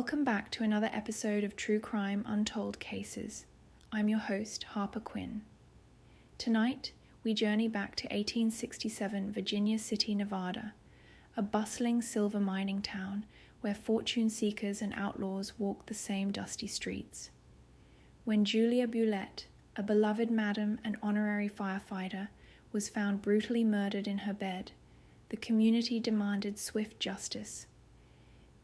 Welcome back to another episode of True Crime Untold Cases. I'm your host, Harper Quinn. Tonight, we journey back to 1867 Virginia City, Nevada, a bustling silver mining town where fortune seekers and outlaws walk the same dusty streets. When Julia Bulette, a beloved madam and honorary firefighter, was found brutally murdered in her bed, the community demanded swift justice.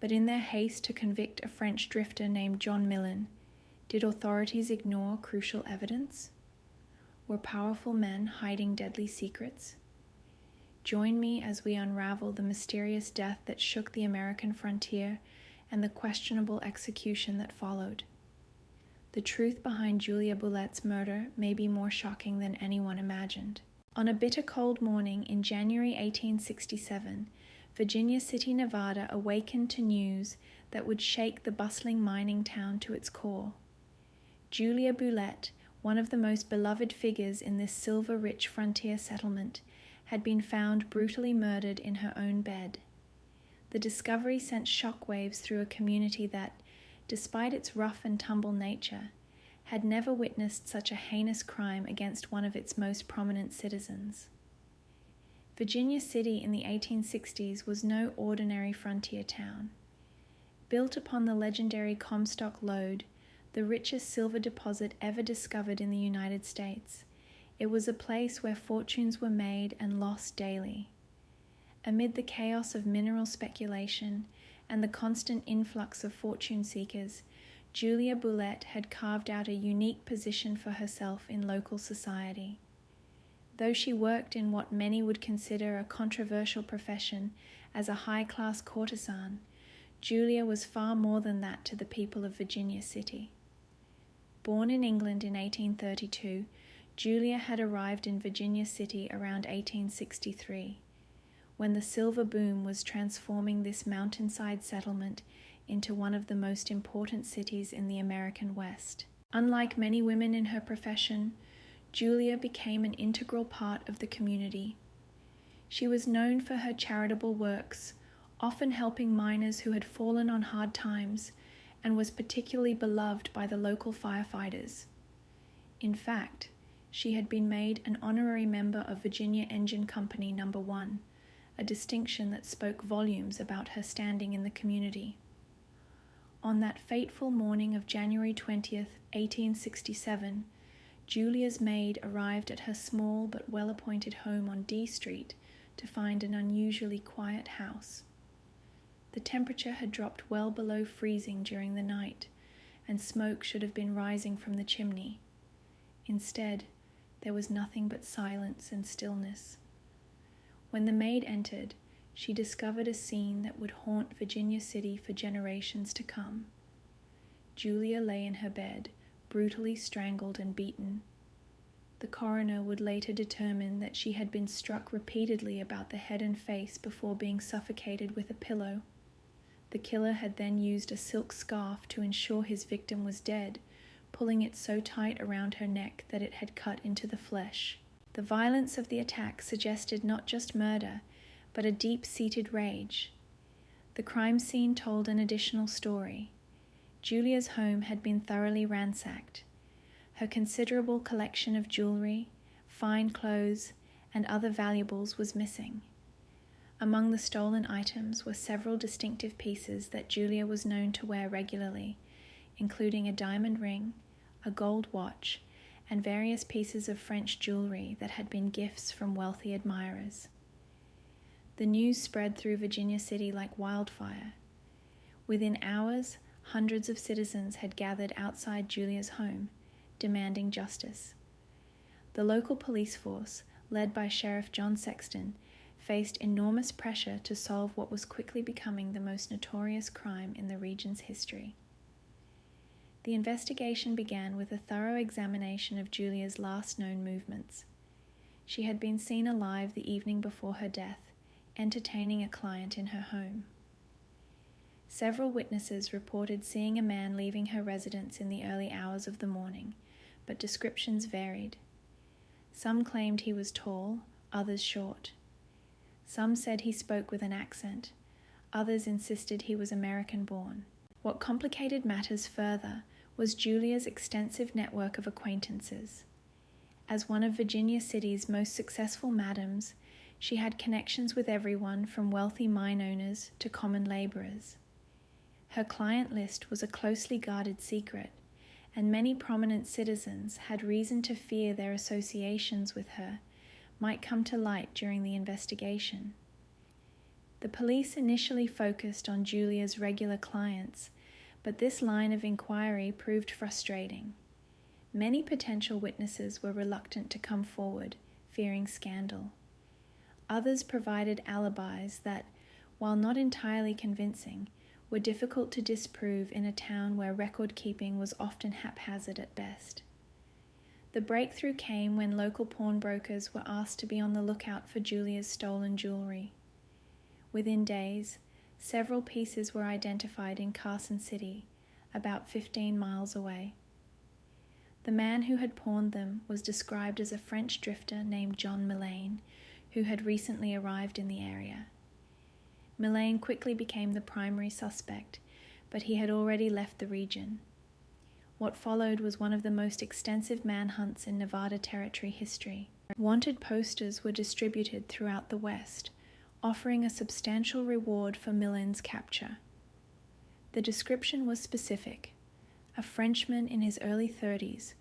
But in their haste to convict a French drifter named John Millen, did authorities ignore crucial evidence? Were powerful men hiding deadly secrets? Join me as we unravel the mysterious death that shook the American frontier and the questionable execution that followed. The truth behind Julia Bulette's murder may be more shocking than anyone imagined. On a bitter cold morning in January 1867, Virginia City, Nevada awakened to news that would shake the bustling mining town to its core. Julia Bulette, one of the most beloved figures in this silver-rich frontier settlement, had been found brutally murdered in her own bed. The discovery sent shockwaves through a community that, despite its rough and tumble nature, had never witnessed such a heinous crime against one of its most prominent citizens. Virginia City in the 1860s was no ordinary frontier town. Built upon the legendary Comstock Lode, the richest silver deposit ever discovered in the United States, it was a place where fortunes were made and lost daily. Amid the chaos of mineral speculation and the constant influx of fortune seekers, Julia Bulette had carved out a unique position for herself in local society. Though she worked in what many would consider a controversial profession as a high-class courtesan, Julia was far more than that to the people of Virginia City. Born in England in 1832, Julia had arrived in Virginia City around 1863, when the silver boom was transforming this mountainside settlement into one of the most important cities in the American West. Unlike many women in her profession, Julia became an integral part of the community. She was known for her charitable works, often helping miners who had fallen on hard times, and was particularly beloved by the local firefighters. In fact, she had been made an honorary member of Virginia Engine Company No. 1, a distinction that spoke volumes about her standing in the community. On that fateful morning of January 20th, 1867, Julia's maid arrived at her small but well-appointed home on D Street to find an unusually quiet house. The temperature had dropped well below freezing during the night, and smoke should have been rising from the chimney. Instead, there was nothing but silence and stillness. When the maid entered, she discovered a scene that would haunt Virginia City for generations to come. Julia lay in her bed, brutally strangled and beaten. The coroner would later determine that she had been struck repeatedly about the head and face before being suffocated with a pillow. The killer had then used a silk scarf to ensure his victim was dead, pulling it so tight around her neck that it had cut into the flesh. The violence of the attack suggested not just murder, but a deep-seated rage. The crime scene told an additional story. Julia's home had been thoroughly ransacked. Her considerable collection of jewelry, fine clothes, and other valuables was missing. Among the stolen items were several distinctive pieces that Julia was known to wear regularly, including a diamond ring, a gold watch, and various pieces of French jewelry that had been gifts from wealthy admirers. The news spread through Virginia City like wildfire. Within hours, hundreds of citizens had gathered outside Julia's home, demanding justice. The local police force, led by Sheriff John Sexton, faced enormous pressure to solve what was quickly becoming the most notorious crime in the region's history. The investigation began with a thorough examination of Julia's last known movements. She had been seen alive the evening before her death, entertaining a client in her home. Several witnesses reported seeing a man leaving her residence in the early hours of the morning, but descriptions varied. Some claimed he was tall, others short. Some said he spoke with an accent, others insisted he was American-born. What complicated matters further was Julia's extensive network of acquaintances. As one of Virginia City's most successful madams, she had connections with everyone from wealthy mine owners to common laborers. Her client list was a closely guarded secret, and many prominent citizens had reason to fear their associations with her might come to light during the investigation. The police initially focused on Julia's regular clients, but this line of inquiry proved frustrating. Many potential witnesses were reluctant to come forward, fearing scandal. Others provided alibis that, while not entirely convincing, were difficult to disprove in a town where record-keeping was often haphazard at best. The breakthrough came when local pawnbrokers were asked to be on the lookout for Julia's stolen jewelry. Within days, several pieces were identified in Carson City, about 15 miles away. The man who had pawned them was described as a French drifter named John Millane, who had recently arrived in the area. Millane quickly became the primary suspect, but he had already left the region. What followed was one of the most extensive manhunts in Nevada Territory history. Wanted posters were distributed throughout the West, offering a substantial reward for Millane's capture. The description was specific: a Frenchman in his early 30s,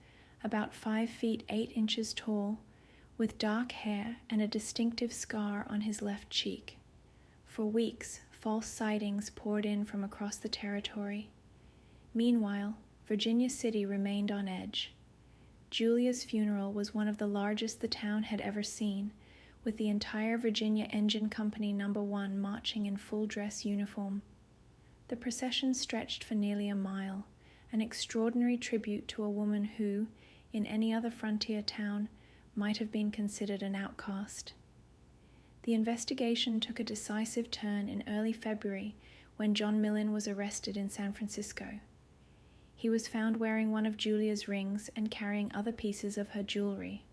about 5 feet 8 inches tall, with dark hair and a distinctive scar on his left cheek. For weeks, false sightings poured in from across the territory. Meanwhile, Virginia City remained on edge. Julia's funeral was one of the largest the town had ever seen, with the entire Virginia Engine Company No. 1 marching in full-dress uniform. The procession stretched for nearly a mile, an extraordinary tribute to a woman who, in any other frontier town, might have been considered an outcast. The investigation took a decisive turn in early February when John Millane was arrested in San Francisco. He was found wearing one of Julia's rings and carrying other pieces of her jewelry.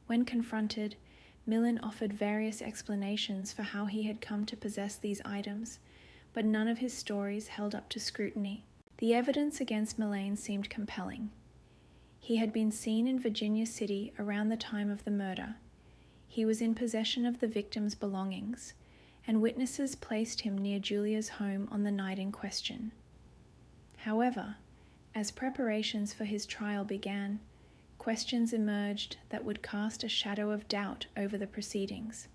When confronted, Millane offered various explanations for how he had come to possess these items, but none of his stories held up to scrutiny. The evidence against Millane seemed compelling. He had been seen in Virginia City around the time of the murder. He was in possession of the victim's belongings, and witnesses placed him near Julia's home on the night in question. However, as preparations for his trial began, questions emerged that would cast a shadow of doubt over the proceedings.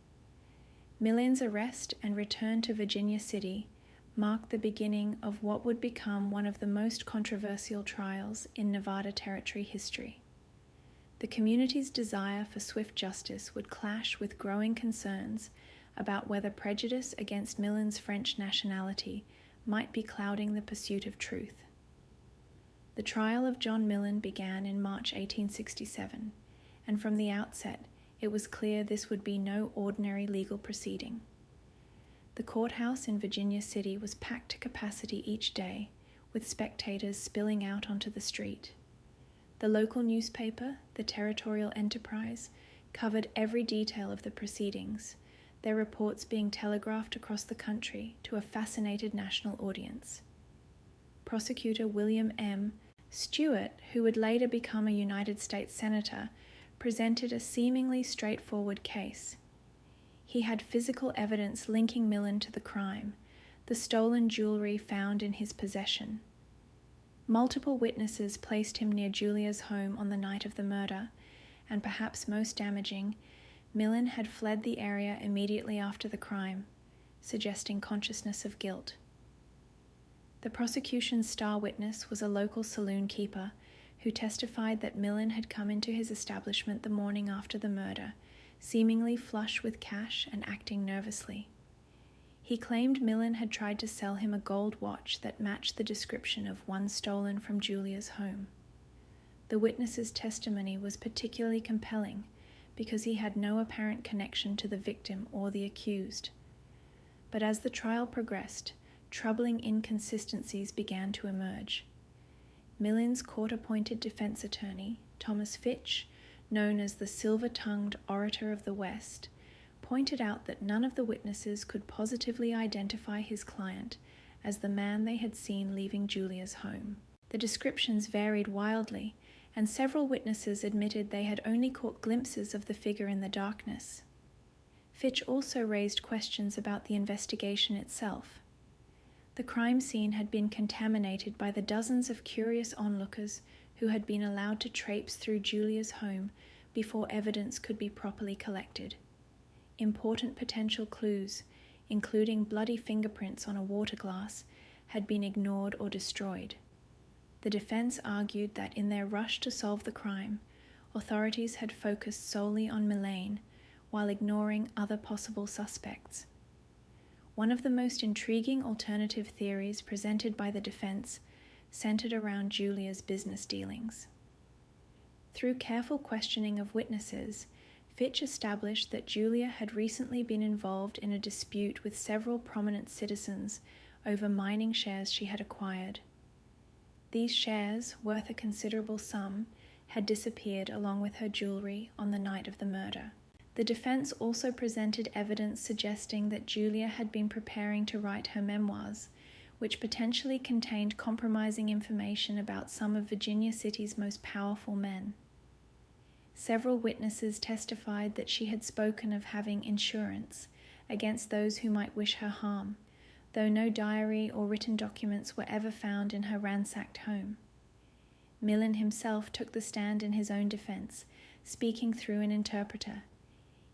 Millane's arrest and return to Virginia City marked the beginning of what would become one of the most controversial trials in Nevada Territory history. The community's desire for swift justice would clash with growing concerns about whether prejudice against Millane's French nationality might be clouding the pursuit of truth. The trial of John Millane began in March 1867, and from the outset, it was clear this would be no ordinary legal proceeding. The courthouse in Virginia City was packed to capacity each day, with spectators spilling out onto the street. The local newspaper, the Territorial Enterprise, covered every detail of the proceedings, their reports being telegraphed across the country to a fascinated national audience. Prosecutor William M. Stewart, who would later become a United States Senator, presented a seemingly straightforward case. He had physical evidence linking Millane to the crime, the stolen jewelry found in his possession. Multiple witnesses placed him near Julia's home on the night of the murder, and perhaps most damaging, Millane had fled the area immediately after the crime, suggesting consciousness of guilt. The prosecution's star witness was a local saloon keeper who testified that Millane had come into his establishment the morning after the murder, seemingly flush with cash and acting nervously. He claimed Millane had tried to sell him a gold watch that matched the description of one stolen from Julia's home. The witness's testimony was particularly compelling because he had no apparent connection to the victim or the accused. But as the trial progressed, troubling inconsistencies began to emerge. Millane's court-appointed defense attorney, Thomas Fitch, known as the silver-tongued orator of the West, pointed out that none of the witnesses could positively identify his client as the man they had seen leaving Julia's home. The descriptions varied wildly, and several witnesses admitted they had only caught glimpses of the figure in the darkness. Fitch also raised questions about the investigation itself. The crime scene had been contaminated by the dozens of curious onlookers who had been allowed to traipse through Julia's home before evidence could be properly collected. Important potential clues, including bloody fingerprints on a water glass, had been ignored or destroyed. The defense argued that in their rush to solve the crime, authorities had focused solely on Mylene while ignoring other possible suspects. One of the most intriguing alternative theories presented by the defense centered around Julia's business dealings. Through careful questioning of witnesses, Fitch established that Julia had recently been involved in a dispute with several prominent citizens over mining shares she had acquired. These shares, worth a considerable sum, had disappeared along with her jewelry on the night of the murder. The defense also presented evidence suggesting that Julia had been preparing to write her memoirs, which potentially contained compromising information about some of Virginia City's most powerful men. Several witnesses testified that she had spoken of having insurance against those who might wish her harm, though no diary or written documents were ever found in her ransacked home. Millen himself took the stand in his own defense, speaking through an interpreter.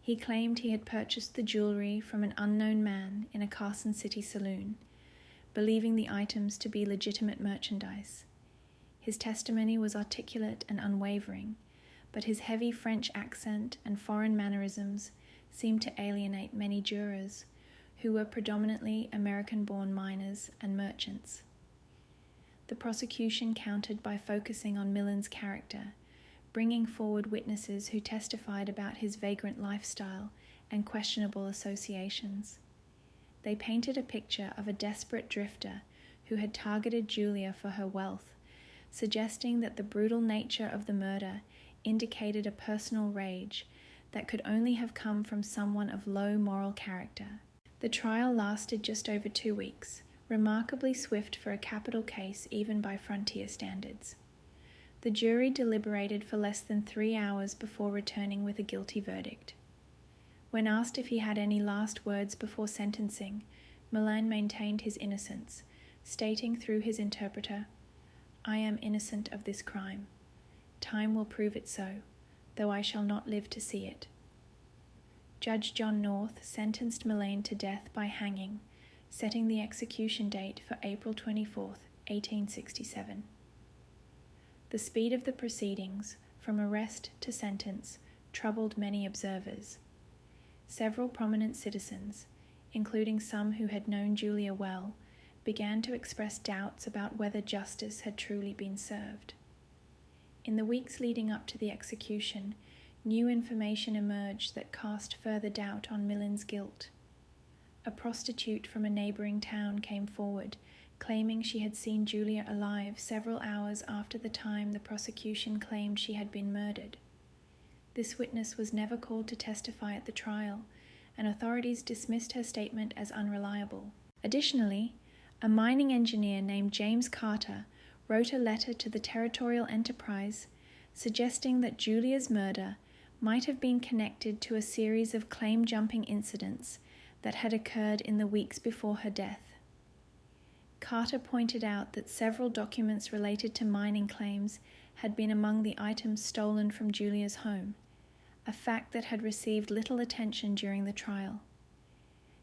He claimed he had purchased the jewelry from an unknown man in a Carson City saloon, believing the items to be legitimate merchandise. His testimony was articulate and unwavering, but his heavy French accent and foreign mannerisms seemed to alienate many jurors, who were predominantly American-born miners and merchants. The prosecution countered by focusing on Millen's character, bringing forward witnesses who testified about his vagrant lifestyle and questionable associations. They painted a picture of a desperate drifter who had targeted Julia for her wealth, suggesting that the brutal nature of the murder indicated a personal rage that could only have come from someone of low moral character. The trial lasted just over 2 weeks, remarkably swift for a capital case even by frontier standards. The jury deliberated for less than 3 hours before returning with a guilty verdict. When asked if he had any last words before sentencing, Mylene maintained his innocence, stating through his interpreter, "I am innocent of this crime. Time will prove it so, though I shall not live to see it." Judge John North sentenced Mylene to death by hanging, setting the execution date for April 24, 1867. The speed of the proceedings, from arrest to sentence, troubled many observers. Several prominent citizens, including some who had known Julia well, began to express doubts about whether justice had truly been served. In the weeks leading up to the execution, new information emerged that cast further doubt on Millen's guilt. A prostitute from a neighboring town came forward, claiming she had seen Julia alive several hours after the time the prosecution claimed she had been murdered. This witness was never called to testify at the trial, and authorities dismissed her statement as unreliable. Additionally, a mining engineer named James Carter wrote a letter to the Territorial Enterprise suggesting that Julia's murder might have been connected to a series of claim-jumping incidents that had occurred in the weeks before her death. Carter pointed out that several documents related to mining claims had been among the items stolen from Julia's home, a fact that had received little attention during the trial.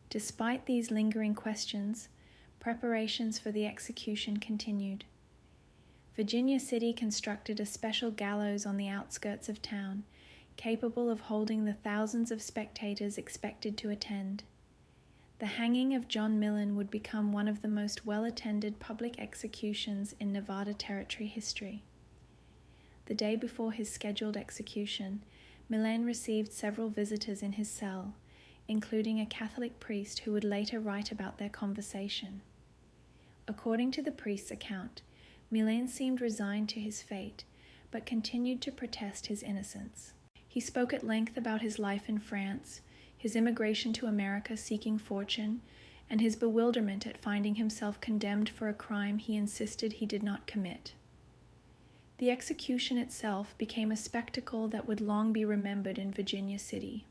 Despite these lingering questions, preparations for the execution continued. Virginia City constructed a special gallows on the outskirts of town, capable of holding the thousands of spectators expected to attend. The hanging of John Millen would become one of the most well-attended public executions in Nevada Territory history. The day before his scheduled execution, Millen received several visitors in his cell, including a Catholic priest who would later write about their conversation. According to the priest's account, Millen seemed resigned to his fate, but continued to protest his innocence. He spoke at length about his life in France, his immigration to America seeking fortune, and his bewilderment at finding himself condemned for a crime he insisted he did not commit. The execution itself became a spectacle that would long be remembered in Virginia City.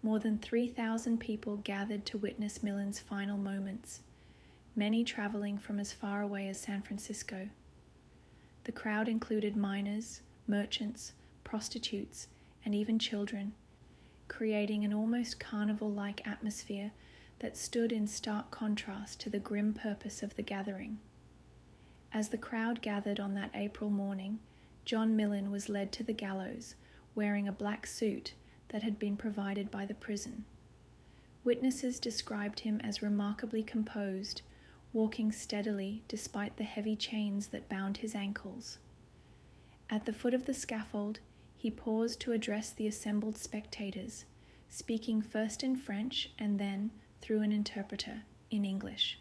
More than 3,000 people gathered to witness Millen's final moments, many traveling from as far away as San Francisco. The crowd included miners, merchants, prostitutes, and even children, creating an almost carnival-like atmosphere that stood in stark contrast to the grim purpose of the gathering. As the crowd gathered on that April morning, John Millen was led to the gallows, wearing a black suit that had been provided by the prison. Witnesses described him as remarkably composed, walking steadily despite the heavy chains that bound his ankles. At the foot of the scaffold, he paused to address the assembled spectators, speaking first in French and then, through an interpreter, in English.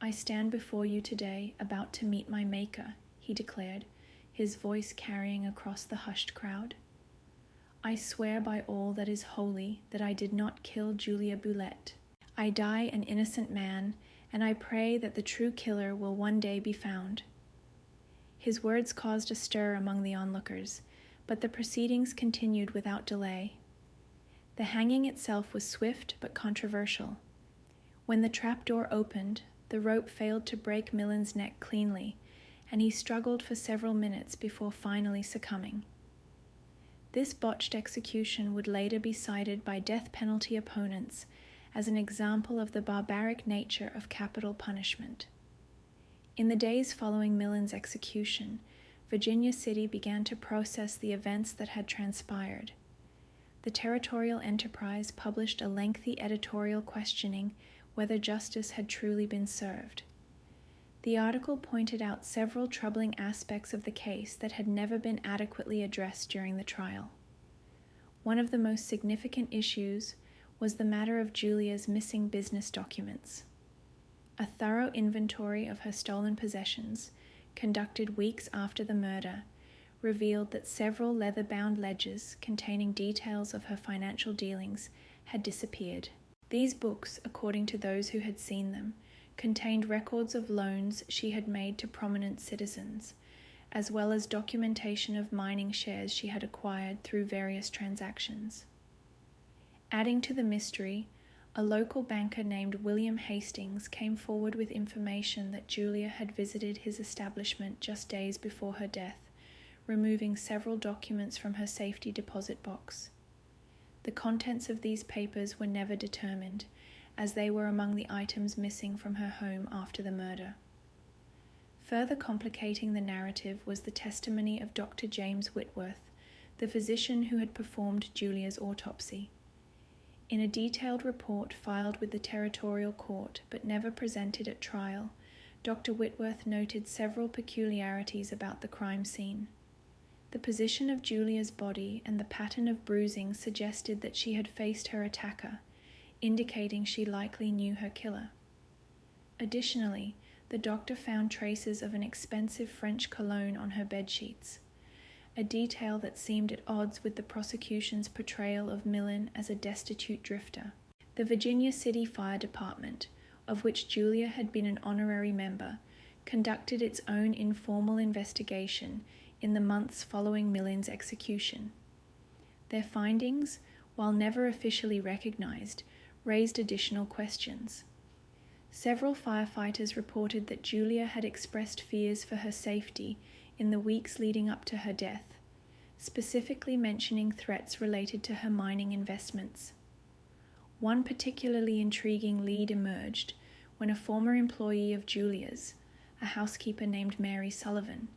"I stand before you today about to meet my Maker," he declared, his voice carrying across the hushed crowd. "I swear by all that is holy that I did not kill Julia Bulette. I die an innocent man, and I pray that the true killer will one day be found." His words caused a stir among the onlookers, but the proceedings continued without delay. The hanging itself was swift but controversial. When the trapdoor opened, the rope failed to break Millen's neck cleanly, and he struggled for several minutes before finally succumbing. This botched execution would later be cited by death penalty opponents as an example of the barbaric nature of capital punishment. In the days following Millen's execution, Virginia City began to process the events that had transpired. The Territorial Enterprise published a lengthy editorial questioning whether justice had truly been served. The article pointed out several troubling aspects of the case that had never been adequately addressed during the trial. One of the most significant issues was the matter of Julia's missing business documents. A thorough inventory of her stolen possessions, conducted weeks after the murder, revealed that several leather-bound ledgers containing details of her financial dealings had disappeared. These books, according to those who had seen them, contained records of loans she had made to prominent citizens, as well as documentation of mining shares she had acquired through various transactions. Adding to the mystery, a local banker named William Hastings came forward with information that Julia had visited his establishment just days before her death, removing several documents from her safety deposit box. The contents of these papers were never determined, as they were among the items missing from her home after the murder. Further complicating the narrative was the testimony of Dr. James Whitworth, the physician who had performed Julia's autopsy. In a detailed report filed with the Territorial Court but never presented at trial, Dr. Whitworth noted several peculiarities about the crime scene. The position of Julia's body and the pattern of bruising suggested that she had faced her attacker, indicating she likely knew her killer. Additionally, the doctor found traces of an expensive French cologne on her bedsheets, a detail that seemed at odds with the prosecution's portrayal of Millen as a destitute drifter. The Virginia City Fire Department, of which Julia had been an honorary member, conducted its own informal investigation in the months following Millen's execution. Their findings, while never officially recognized, raised additional questions. Several firefighters reported that Julia had expressed fears for her safety in the weeks leading up to her death, specifically mentioning threats related to her mining investments. One particularly intriguing lead emerged when a former employee of Julia's, a housekeeper named Mary Sullivan,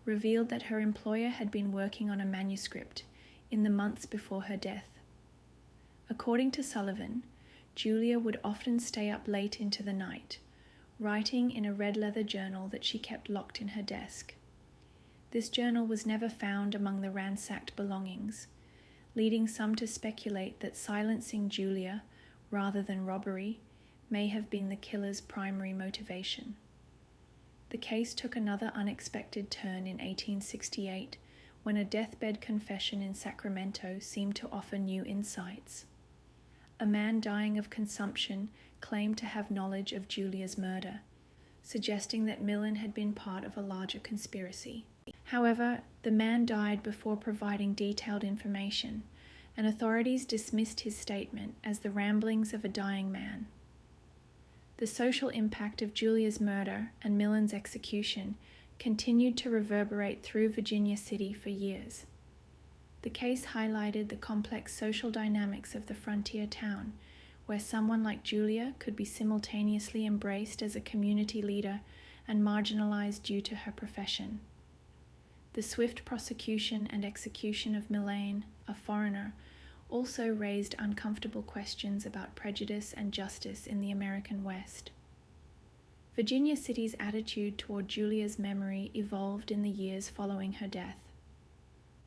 revealed that her employer had been working on a manuscript in the months before her death. According to Sullivan, Julia would often stay up late into the night, writing in a red leather journal that she kept locked in her desk. This journal was never found among the ransacked belongings, leading some to speculate that silencing Julia, rather than robbery, may have been the killer's primary motivation. The case took another unexpected turn in 1868, when a deathbed confession in Sacramento seemed to offer new insights. A man dying of consumption claimed to have knowledge of Julia's murder, suggesting that Millen had been part of a larger conspiracy. However, the man died before providing detailed information, and authorities dismissed his statement as the ramblings of a dying man. The social impact of Julia's murder and Millen's execution continued to reverberate through Virginia City for years. The case highlighted the complex social dynamics of the frontier town, where someone like Julia could be simultaneously embraced as a community leader and marginalized due to her profession. The swift prosecution and execution of Millen, a foreigner, also raised uncomfortable questions about prejudice and justice in the American West. Virginia City's attitude toward Julia's memory evolved in the years following her death.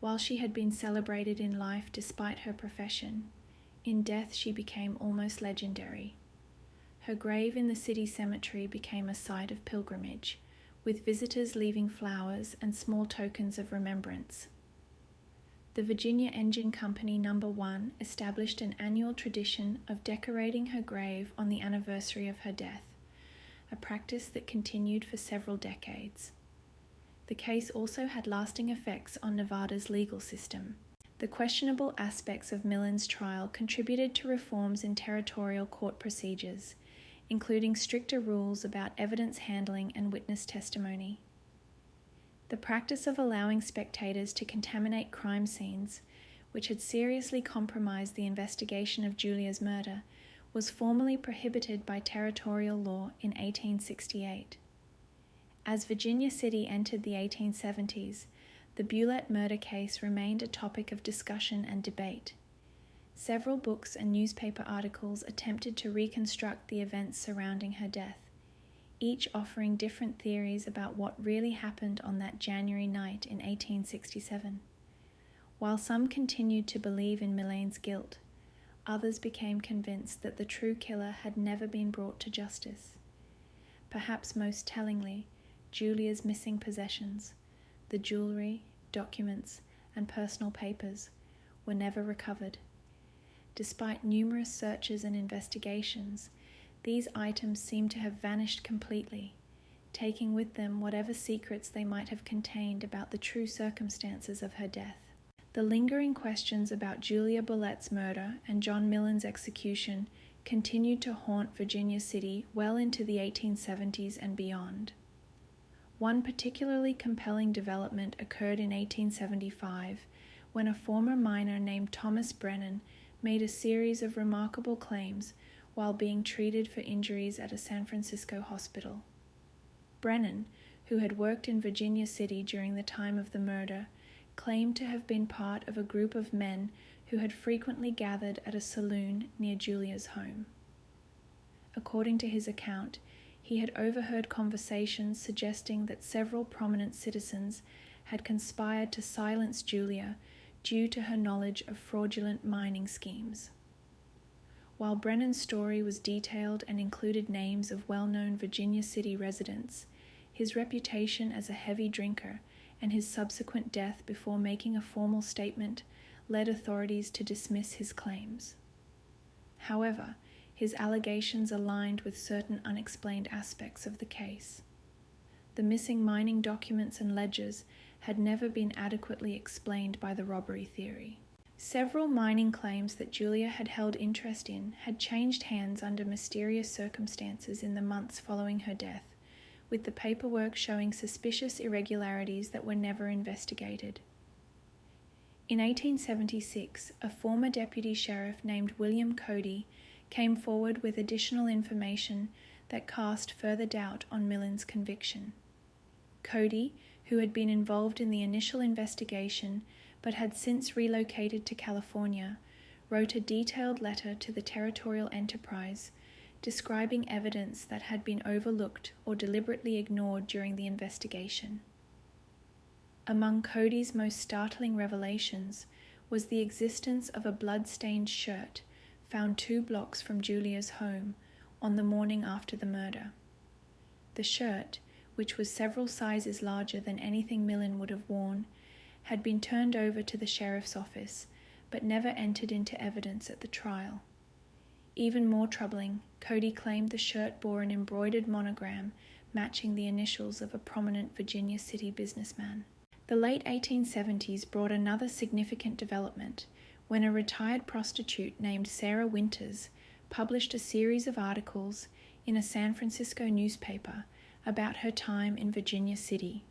While she had been celebrated in life despite her profession, in death she became almost legendary. Her grave in the city cemetery became a site of pilgrimage, with visitors leaving flowers and small tokens of remembrance. The Virginia Engine Company No. 1 established an annual tradition of decorating her grave on the anniversary of her death, a practice that continued for several decades. The case also had lasting effects on Nevada's legal system. The questionable aspects of Millen's trial contributed to reforms in territorial court procedures, including stricter rules about evidence handling and witness testimony. The practice of allowing spectators to contaminate crime scenes, which had seriously compromised the investigation of Julia's murder, was formally prohibited by territorial law in 1868. As Virginia City entered the 1870s, the Bulette murder case remained a topic of discussion and debate. Several books and newspaper articles attempted to reconstruct the events surrounding her death, each offering different theories about what really happened on that January night in 1867. While some continued to believe in Millen's guilt, others became convinced that the true killer had never been brought to justice. Perhaps most tellingly, Julia's missing possessions, the jewelry, documents, and personal papers, were never recovered. Despite numerous searches and investigations, these items seem to have vanished completely, taking with them whatever secrets they might have contained about the true circumstances of her death. The lingering questions about Julia Bulette's murder and John Millen's execution continued to haunt Virginia City well into the 1870s and beyond. One particularly compelling development occurred in 1875, when a former miner named Thomas Brennan made a series of remarkable claims while being treated for injuries at a San Francisco hospital. Brennan, who had worked in Virginia City during the time of the murder, claimed to have been part of a group of men who had frequently gathered at a saloon near Julia's home. According to his account, he had overheard conversations suggesting that several prominent citizens had conspired to silence Julia due to her knowledge of fraudulent mining schemes. While Brennan's story was detailed and included names of well-known Virginia City residents, his reputation as a heavy drinker and his subsequent death before making a formal statement led authorities to dismiss his claims. However, his allegations aligned with certain unexplained aspects of the case. The missing mining documents and ledgers had never been adequately explained by the robbery theory. Several mining claims that Julia had held interest in had changed hands under mysterious circumstances in the months following her death, with the paperwork showing suspicious irregularities that were never investigated. In 1876, a former deputy sheriff named William Cody came forward with additional information that cast further doubt on Millen's conviction. Cody, who had been involved in the initial investigation but had since relocated to California, wrote a detailed letter to the Territorial Enterprise describing evidence that had been overlooked or deliberately ignored during the investigation. Among Cody's most startling revelations was the existence of a blood-stained shirt found 2 blocks from Julia's home on the morning after the murder. The shirt, which was several sizes larger than anything Millen would have worn, had been turned over to the sheriff's office, but never entered into evidence at the trial. Even more troubling, Cody claimed the shirt bore an embroidered monogram matching the initials of a prominent Virginia City businessman. The late 1870s brought another significant development when a retired prostitute named Sarah Winters published a series of articles in a San Francisco newspaper about her time in Virginia City.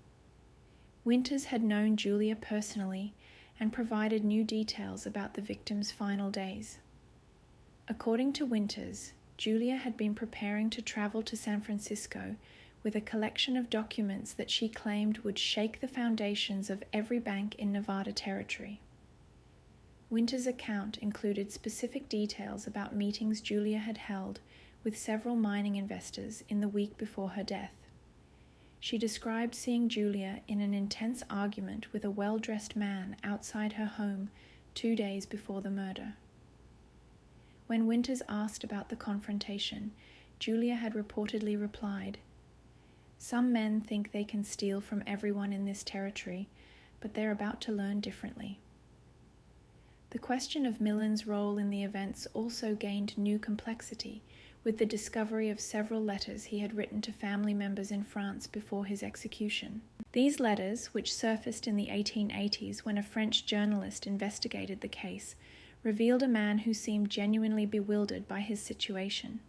Winters had known Julia personally and provided new details about the victim's final days. According to Winters, Julia had been preparing to travel to San Francisco with a collection of documents that she claimed would shake the foundations of every bank in Nevada Territory. Winters' account included specific details about meetings Julia had held with several mining investors in the week before her death. She described seeing Julia in an intense argument with a well-dressed man outside her home 2 days before the murder. When Winters asked about the confrontation, Julia had reportedly replied, "Some men think they can steal from everyone in this territory, but they're about to learn differently." The question of Millen's role in the events also gained new complexity with the discovery of several letters he had written to family members in France before his execution. These letters, which surfaced in the 1880s when a French journalist investigated the case, revealed a man who seemed genuinely bewildered by his situation.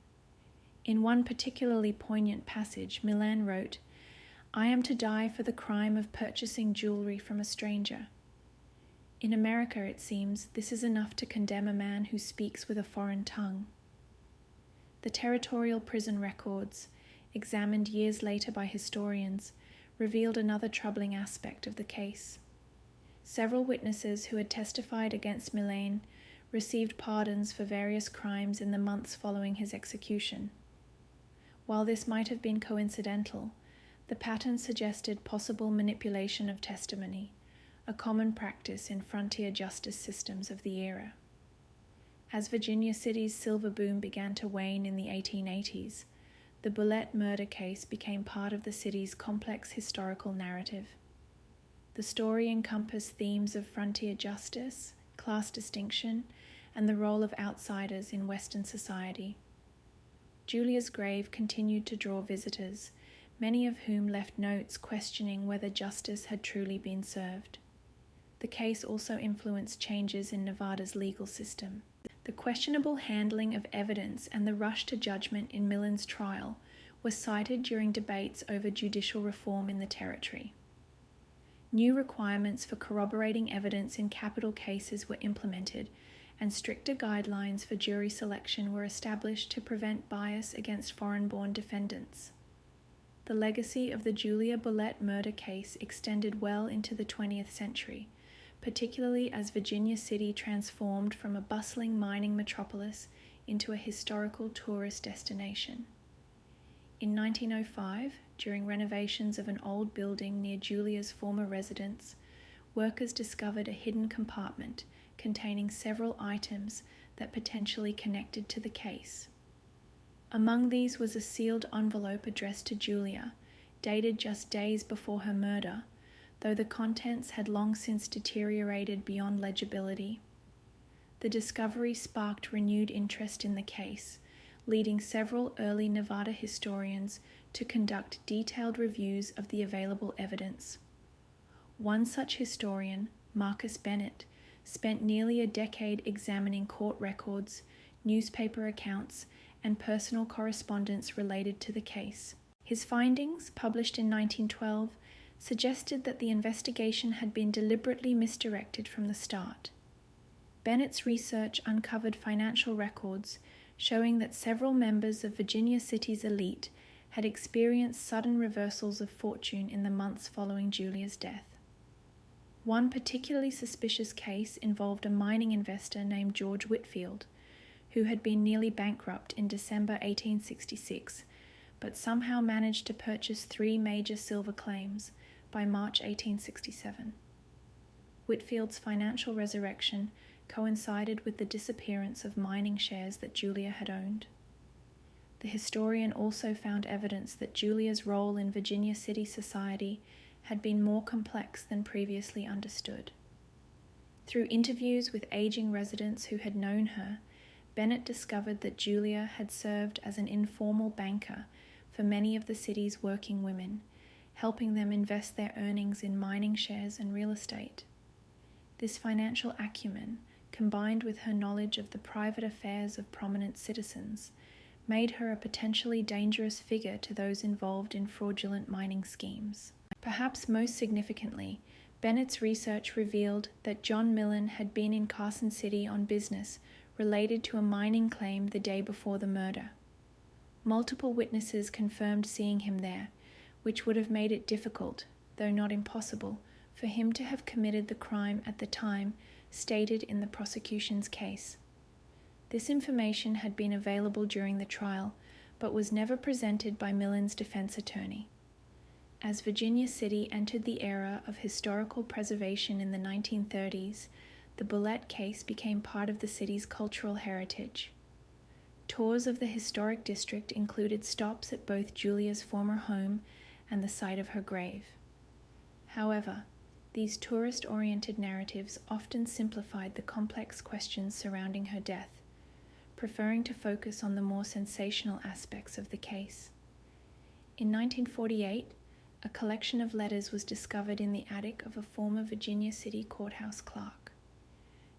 In one particularly poignant passage, Millen wrote, "I am to die for the crime of purchasing jewelry from a stranger. In America, it seems, this is enough to condemn a man who speaks with a foreign tongue." The territorial prison records, examined years later by historians, revealed another troubling aspect of the case. Several witnesses who had testified against Millen received pardons for various crimes in the months following his execution. While this might have been coincidental, the pattern suggested possible manipulation of testimony, a common practice in frontier justice systems of the era. As Virginia City's silver boom began to wane in the 1880s, the Bulette murder case became part of the city's complex historical narrative. The story encompassed themes of frontier justice, class distinction, and the role of outsiders in Western society. Julia's grave continued to draw visitors, many of whom left notes questioning whether justice had truly been served. The case also influenced changes in Nevada's legal system. The questionable handling of evidence and the rush to judgment in Millen's trial were cited during debates over judicial reform in the territory. New requirements for corroborating evidence in capital cases were implemented, and stricter guidelines for jury selection were established to prevent bias against foreign-born defendants. The legacy of the Julia Bulette murder case extended well into the 20th century, particularly as Virginia City transformed from a bustling mining metropolis into a historical tourist destination. In 1905, during renovations of an old building near Julia's former residence, workers discovered a hidden compartment containing several items that potentially connected to the case. Among these was a sealed envelope addressed to Julia, dated just days before her murder, though the contents had long since deteriorated beyond legibility. The discovery sparked renewed interest in the case, leading several early Nevada historians to conduct detailed reviews of the available evidence. One such historian, Marcus Bennett, spent nearly a decade examining court records, newspaper accounts, and personal correspondence related to the case. His findings, published in 1912, suggested that the investigation had been deliberately misdirected from the start. Bennett's research uncovered financial records showing that several members of Virginia City's elite had experienced sudden reversals of fortune in the months following Julia's death. One particularly suspicious case involved a mining investor named George Whitfield, who had been nearly bankrupt in December 1866, but somehow managed to purchase 3 major silver claims by March 1867. Whitfield's financial resurrection coincided with the disappearance of mining shares that Julia had owned. The historian also found evidence that Julia's role in Virginia City society had been more complex than previously understood. Through interviews with aging residents who had known her, Bennett discovered that Julia had served as an informal banker for many of the city's working women, helping them invest their earnings in mining shares and real estate. This financial acumen, combined with her knowledge of the private affairs of prominent citizens, made her a potentially dangerous figure to those involved in fraudulent mining schemes. Perhaps most significantly, Bennett's research revealed that John Millen had been in Carson City on business related to a mining claim the day before the murder. Multiple witnesses confirmed seeing him there, which would have made it difficult, though not impossible, for him to have committed the crime at the time stated in the prosecution's case. This information had been available during the trial, but was never presented by Millen's defense attorney. As Virginia City entered the era of historical preservation in the 1930s, the Bulette case became part of the city's cultural heritage. Tours of the historic district included stops at both Julia's former home and the site of her grave. However, these tourist-oriented narratives often simplified the complex questions surrounding her death, preferring to focus on the more sensational aspects of the case. In 1948, a collection of letters was discovered in the attic of a former Virginia City courthouse clerk.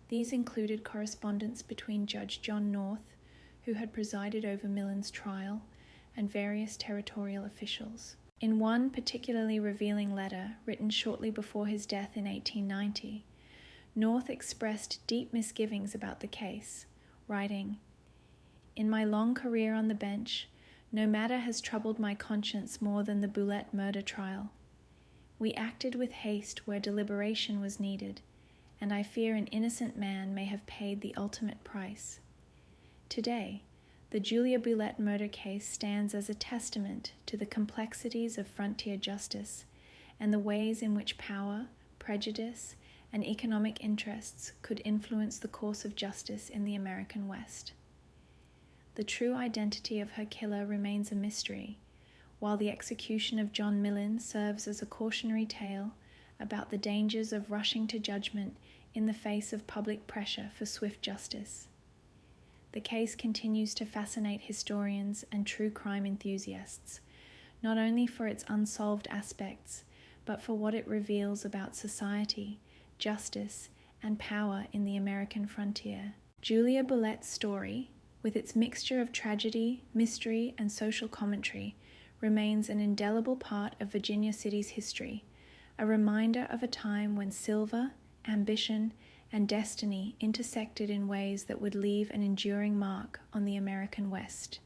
These included correspondence between Judge John North, who had presided over Millen's trial, and various territorial officials. In one particularly revealing letter, written shortly before his death in 1890, North expressed deep misgivings about the case, writing, "In my long career on the bench, no matter has troubled my conscience more than the Bulette murder trial. We acted with haste where deliberation was needed, and I fear an innocent man may have paid the ultimate price. Today, the Julia Bulette murder case stands as a testament to the complexities of frontier justice and the ways in which power, prejudice, and economic interests could influence the course of justice in the American West. The true identity of her killer remains a mystery, while the execution of John Millen serves as a cautionary tale about the dangers of rushing to judgment in the face of public pressure for swift justice. The case continues to fascinate historians and true crime enthusiasts, not only for its unsolved aspects, but for what it reveals about society, justice, and power in the American frontier. Julia Bulette's story, with its mixture of tragedy, mystery, and social commentary, remains an indelible part of Virginia City's history, a reminder of a time when silver, ambition, and destiny intersected in ways that would leave an enduring mark on the American West.